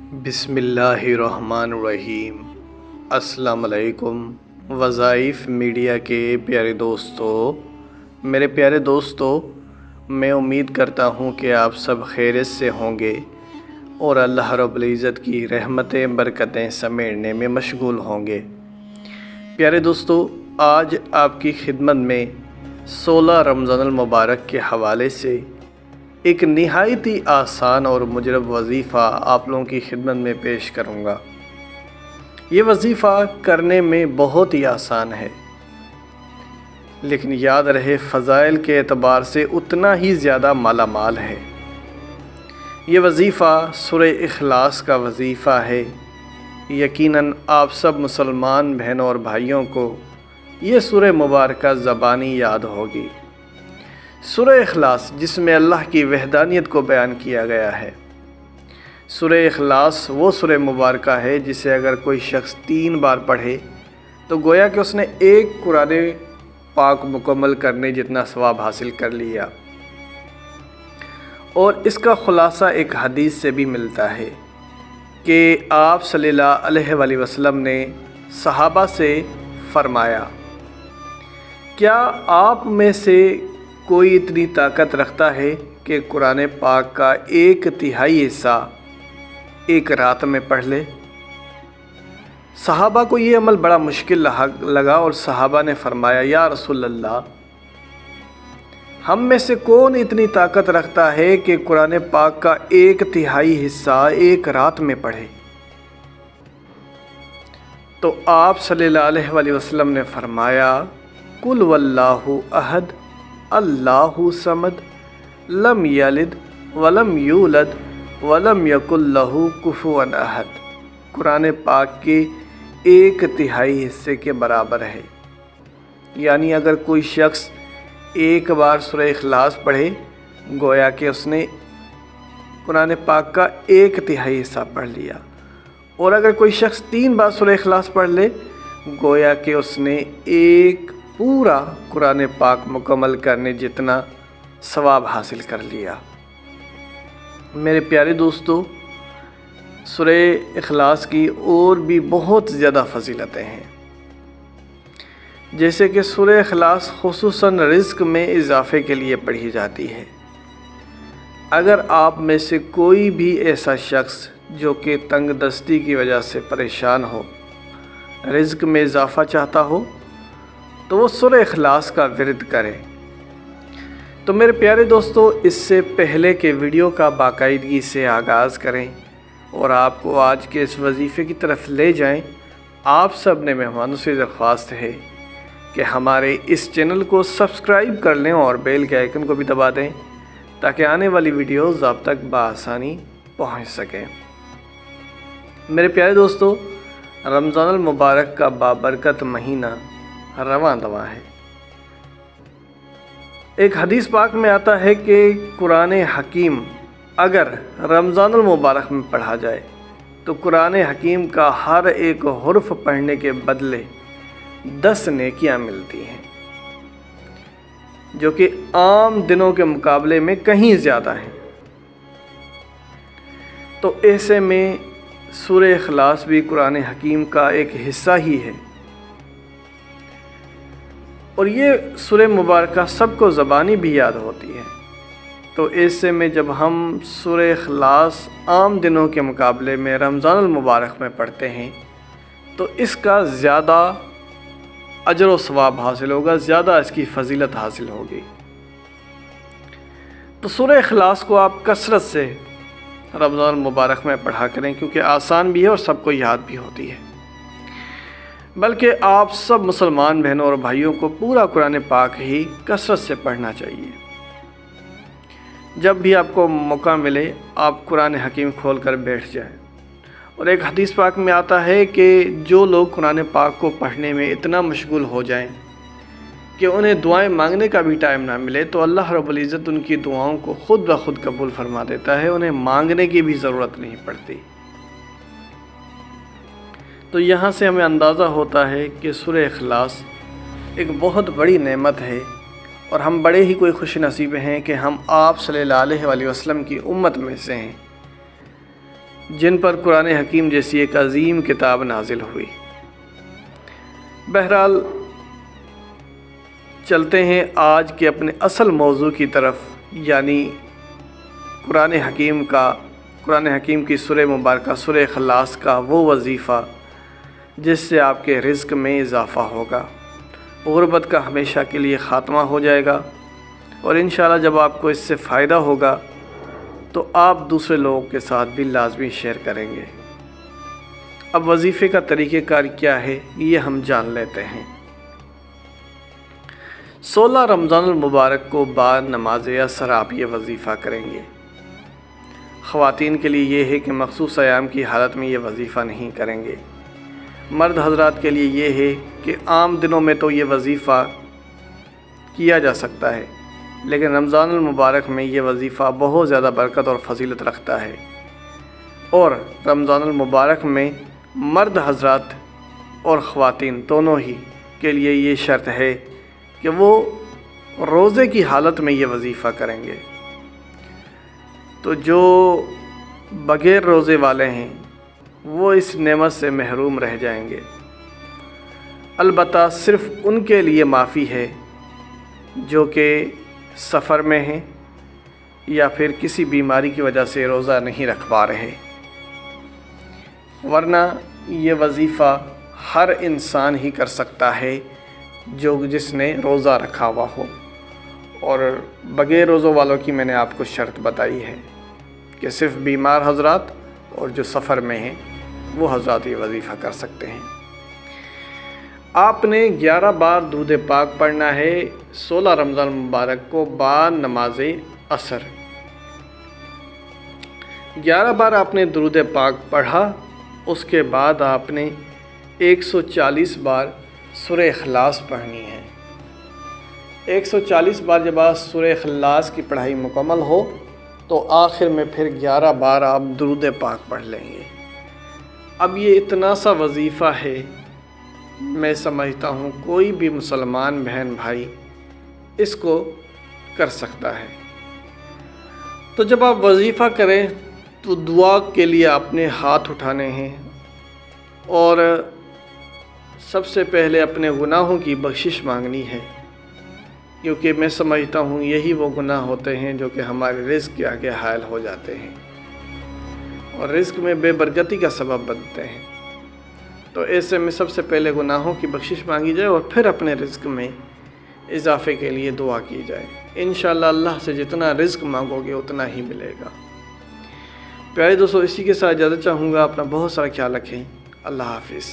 بسم اللہ الرحمن الرحیم۔ السلام علیکم وظائف میڈیا کے پیارے دوستو، میرے پیارے دوستو، میں امید کرتا ہوں کہ آپ سب خیریت سے ہوں گے اور اللہ رب العزت کی رحمتیں برکتیں سمیٹنے میں مشغول ہوں گے۔ پیارے دوستو، آج آپ کی خدمت میں 16 رمضان المبارک کے حوالے سے ایک نہایت ہی آسان اور مجرب وظیفہ آپ لوگوں کی خدمت میں پیش کروں گا۔ یہ وظیفہ کرنے میں بہت ہی آسان ہے، لیکن یاد رہے فضائل کے اعتبار سے اتنا ہی زیادہ مالا مال ہے۔ یہ وظیفہ سورہ اخلاص کا وظیفہ ہے۔ یقیناً آپ سب مسلمان بہنوں اور بھائیوں کو یہ سورہ مبارکہ زبانی یاد ہوگی۔ سورہ اخلاص، جس میں اللہ کی وحدانیت کو بیان کیا گیا ہے۔ سورہ اخلاص وہ سورہ مبارکہ ہے جسے اگر کوئی شخص 3 بار پڑھے تو گویا کہ اس نے ایک قرآن پاک مکمل کرنے جتنا ثواب حاصل کر لیا۔ اور اس کا خلاصہ ایک حدیث سے بھی ملتا ہے کہ آپ صلی اللہ علیہ وآلہ وسلم نے صحابہ سے فرمایا، کیا آپ میں سے کوئی اتنی طاقت رکھتا ہے کہ قرآن پاک کا 1/3 حصہ ایک رات میں پڑھ لے؟ صحابہ کو یہ عمل بڑا مشکل لگا اور صحابہ نے فرمایا، یا رسول اللہ، ہم میں سے کون اتنی طاقت رکھتا ہے کہ قرآن پاک کا 1/3 حصہ ایک رات میں پڑھے؟ تو آپ صلی اللہ علیہ وآلہ وسلم نے فرمایا، قل واللہ احد اللہ صمد لم یلد ولم یولد ولم یکن لہ کفوا احد۔ قرآن پاک کے 1/3 حصے کے برابر ہے۔ یعنی اگر کوئی شخص ایک بار سورہ اخلاص پڑھے گویا کہ اس نے قرآن پاک کا 1/3 حصہ پڑھ لیا، اور اگر کوئی شخص 3 بار سورہ اخلاص پڑھ لے گویا کہ اس نے ایک پورا قرآن پاک مکمل کرنے جتنا ثواب حاصل کر لیا۔ میرے پیارے دوستو، سورہ اخلاص کی اور بھی بہت زیادہ فضیلتیں ہیں، جیسے کہ سورہ اخلاص خصوصاً رزق میں اضافے کے لیے پڑھی جاتی ہے۔ اگر آپ میں سے کوئی بھی ایسا شخص جو کہ تنگ دستی کی وجہ سے پریشان ہو، رزق میں اضافہ چاہتا ہو، تو وہ سورہ اخلاص کا ورد کرے۔ تو میرے پیارے دوستو، اس سے پہلے کہ ویڈیو کا باقاعدگی سے آغاز کریں اور آپ کو آج کے اس وظیفے کی طرف لے جائیں، آپ سب نے مہمانوں سے درخواست ہے کہ ہمارے اس چینل کو سبسکرائب کر لیں اور بیل کے آئیکن کو بھی دبا دیں تاکہ آنے والی ویڈیوز آپ تک بآسانی پہنچ سکیں۔ میرے پیارے دوستو، رمضان المبارک کا بابرکت مہینہ رواں دواں ہے۔ ایک حدیث پاک میں آتا ہے کہ قرآن حکیم اگر رمضان المبارک میں پڑھا جائے تو قرآن حکیم کا ہر ایک حرف پڑھنے کے بدلے 10 نیکیاں ملتی ہیں، جو کہ عام دنوں کے مقابلے میں کہیں زیادہ ہیں۔ تو ایسے میں سورہ اخلاص بھی قرآن حکیم کا ایک حصہ ہی ہے، اور یہ سورہ مبارکہ سب کو زبانی بھی یاد ہوتی ہے۔ تو ایسے میں جب ہم سورہ اخلاص عام دنوں کے مقابلے میں رمضان المبارک میں پڑھتے ہیں تو اس کا زیادہ اجر و ثواب حاصل ہوگا، زیادہ اس کی فضیلت حاصل ہوگی۔ تو سورہ اخلاص کو آپ کثرت سے رمضان المبارک میں پڑھا کریں، کیونکہ آسان بھی ہے اور سب کو یاد بھی ہوتی ہے۔ بلکہ آپ سب مسلمان بہنوں اور بھائیوں کو پورا قرآن پاک ہی کثرت سے پڑھنا چاہیے۔ جب بھی آپ کو موقع ملے آپ قرآن حکیم کھول کر بیٹھ جائیں۔ اور ایک حدیث پاک میں آتا ہے کہ جو لوگ قرآن پاک کو پڑھنے میں اتنا مشغول ہو جائیں کہ انہیں دعائیں مانگنے کا بھی ٹائم نہ ملے تو اللہ رب العزت ان کی دعاؤں کو خود بخود قبول فرما دیتا ہے، انہیں مانگنے کی بھی ضرورت نہیں پڑتی۔ تو یہاں سے ہمیں اندازہ ہوتا ہے کہ سورہ اخلاص ایک بہت بڑی نعمت ہے، اور ہم بڑے ہی کوئی خوش نصیب ہیں کہ ہم آپ صلی اللہ علیہ وآلہ وسلم کی امت میں سے ہیں۔ جن پر قرآن حکیم جیسی ایک عظیم کتاب نازل ہوئی۔ بہرحال چلتے ہیں آج کے اپنے اصل موضوع کی طرف، یعنی قرآن حکیم کی سورہ مبارکہ سورہ اخلاص کا وہ وظیفہ جس سے آپ کے رزق میں اضافہ ہوگا، غربت کا ہمیشہ کے لیے خاتمہ ہو جائے گا، اور انشاءاللہ جب آپ کو اس سے فائدہ ہوگا تو آپ دوسرے لوگوں کے ساتھ بھی لازمی شیئر کریں گے۔ اب وظیفے کا طریقہ کار کیا ہے یہ ہم جان لیتے ہیں۔ 16 رمضان المبارک کو بعد نماز عصر آپ یہ وظیفہ کریں گے۔ خواتین کے لیے یہ ہے کہ مخصوص ایام کی حالت میں یہ وظیفہ نہیں کریں گے۔ مرد حضرات کے لیے یہ ہے کہ عام دنوں میں تو یہ وظیفہ کیا جا سکتا ہے، لیکن رمضان المبارک میں یہ وظیفہ بہت زیادہ برکت اور فضیلت رکھتا ہے، اور رمضان المبارک میں مرد حضرات اور خواتین دونوں ہی کے لیے یہ شرط ہے کہ وہ روزے کی حالت میں یہ وظیفہ کریں گے۔ تو جو بغیر روزے والے ہیں وہ اس نعمت سے محروم رہ جائیں گے۔ البتہ صرف ان کے لیے معافی ہے جو کہ سفر میں ہیں یا پھر کسی بیماری کی وجہ سے روزہ نہیں رکھ پا رہے، ورنہ یہ وظیفہ ہر انسان ہی کر سکتا ہے جس نے روزہ رکھا ہوا ہو، اور بغیر روزوں والوں کی میں نے آپ کو شرط بتائی ہے کہ صرف بیمار حضرات اور جو سفر میں ہیں وہ حضرات یہ وظیفہ کر سکتے ہیں۔ آپ نے 11 بار درود پاک پڑھنا ہے 16 رمضان مبارک کو بعد نماز عصر۔ 11 بار آپ نے درود پاک پڑھا، اس کے بعد آپ نے 140 بار سورہ اخلاص پڑھنی ہے۔ 140 بار جب آپ سورہ اخلاص کی پڑھائی مکمل ہو تو آخر میں پھر 11 بار آپ درود پاک پڑھ لیں گے۔ اب یہ اتنا سا وظیفہ ہے، میں سمجھتا ہوں کوئی بھی مسلمان بہن بھائی اس کو کر سکتا ہے۔ تو جب آپ وظیفہ کریں تو دعا کے لیے آپ نے ہاتھ اٹھانے ہیں، اور سب سے پہلے اپنے گناہوں کی بخشش مانگنی ہے، کیونکہ میں سمجھتا ہوں یہی وہ گناہ ہوتے ہیں جو کہ ہمارے رزق کے آگے حائل ہو جاتے ہیں اور رزق میں بے برکتی کا سبب بنتے ہیں۔ تو ایسے میں سب سے پہلے گناہوں کی بخشش مانگی جائے اور پھر اپنے رزق میں اضافے کے لیے دعا کی جائے۔ انشاءاللہ اللہ سے جتنا رزق مانگو گے اتنا ہی ملے گا۔ پیارے دوستو، اسی کے ساتھ اجازت چاہوں گا، اپنا بہت سارا خیال رکھیں۔ اللہ حافظ۔